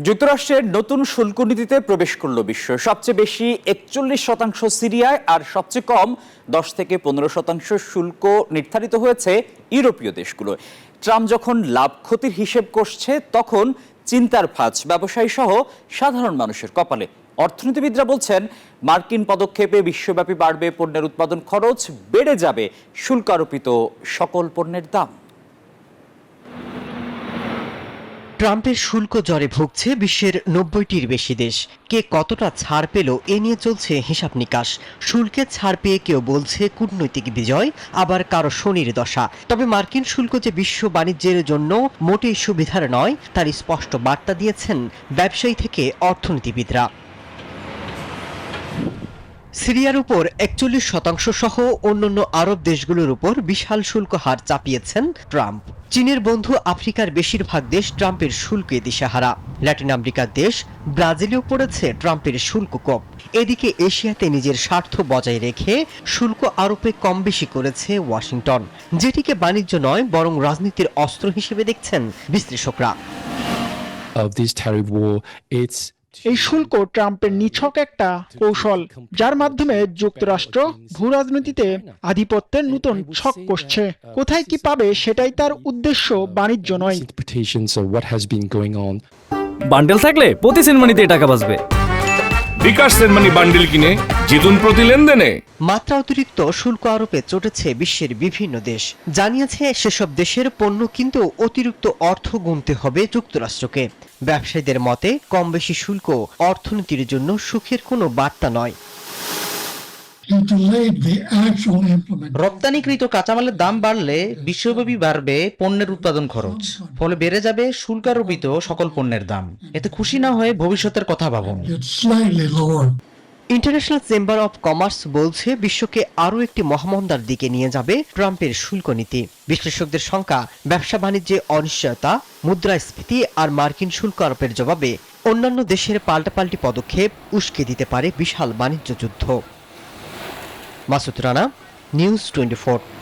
যুক্তরাষ্ট্রের নতুন শুল্ক নীতিতে প্রবেশ করল বিশ্ব। সবচেয়ে বেশি 41% সিরিয়ায়, আর সবচেয়ে কম 10 থেকে 15% শুল্ক নির্ধারিত হয়েছে ইউরোপীয় দেশগুলো। ট্রাম্প যখন লাভ ক্ষতির হিসেব করছে, তখন চিন্তার ভাঁজ ব্যবসায়ী সহ সাধারণ মানুষের কপালে। অর্থনীতিবিদরা বলছেন, মার্কিন পদক্ষেপে বিশ্বব্যাপী বাড়বে পণ্যের উৎপাদন খরচ, বেড়ে যাবে শুল্ক আরোপিত সকল পণ্যের দাম। ট্রাম্পের শুল্ক জ্বরে ভুগছে বিশ্বের 90টির বেশি দেশ। কে কতটা ছাড় পেল এ নিয়ে চলছে হিসাব নিকাশ। শুল্কে ছাড় পেয়ে কেউ বলছে কূটনৈতিক বিজয়, আবার কারো শনির দশা। তবে মার্কিন শুল্ক যে বিশ্ব বাণিজ্যের জন্য মোটেই সুবিধার নয়, তার স্পষ্ট বার্তা দিয়েছেন ব্যবসায়ী থেকে অর্থনীতিবিদরা। সিরিয়ার উপর 41% সহ অন্যান্য আরব দেশগুলোর উপর বিশাল শুল্ক হার চাপিয়েছেন ট্রাম্প। চীনের বন্ধু আফ্রিকার বেশিরভাগ দেশ ট্রাম্পের শুল্কে দিশেহারা। ল্যাটিন আমেরিকার দেশ ব্রাজিলেও পড়েছে ট্রাম্পের শুল্ক কোপ। এদিকে এশিয়াতে নিজের স্বার্থ বজায় রেখে শুল্ক আরোপে কম বেশি করেছে ওয়াশিংটন, যেটিকে বাণিজ্য নয় বরং রাজনীতির অস্ত্র হিসেবে দেখছেন বিশ্লেষকরা। এই শুল্ক ট্রাম্পের নিছক একটা কৌশল, যার মাধ্যমে যুক্তরাষ্ট্র ভূরাজনীতিতে আধিপত্যের নতুন ছক কষছে। কোথায় কি পাবে সেটাই তার উদ্দেশ্য, বাণিজ্য নয়। বান্ডেল থাকলে প্রতি সেনমানিতে টাকা বাঁচবে। বিকাশ সেনমানি বান্ডেল কিনে জিতুন প্রতি লেনদেনে। মাত্রা অতিরিক্ত শুল্ক আরোপে চটেছে বিশ্বের বিভিন্ন দেশ। জানিয়েছে সেসব দেশের পণ্য কিন্তু অতিরিক্ত অর্থ গুনতে হবে যুক্তরাষ্ট্রকে। ব্যবসায়ীদের মতে, কম বেশি শুল্ক অর্থনীতির জন্য সুখের কোনো বার্তা নয়। রপ্তানিকৃত কাঁচামালের দাম বাড়লে বিশ্বব্যাপী বাড়বে পণ্যের উৎপাদন খরচ, ফলে বেড়ে যাবে শুল্কারোপিত সকল পণ্যের দাম। এতে খুশি না হয়ে ভবিষ্যতের কথা ভাবুন। ইন্টারন্যাশনাল চেম্বার অব কমার্স বলছে, বিশ্বকে আরও একটি মহামন্দার দিকে নিয়ে যাবে ট্রাম্পের শুল্ক নীতি। বিশ্লেষকদের শঙ্কা, ব্যবসা বাণিজ্যে অনিশ্চয়তা, মুদ্রাস্ফীতি আর মার্কিন শুল্ক আরোপের জবাবে অন্যান্য দেশের পাল্টাপাল্টি পদক্ষেপ উস্কে দিতে পারে বিশাল বাণিজ্য যুদ্ধ। মাসুদ রানা, নিউজ 24।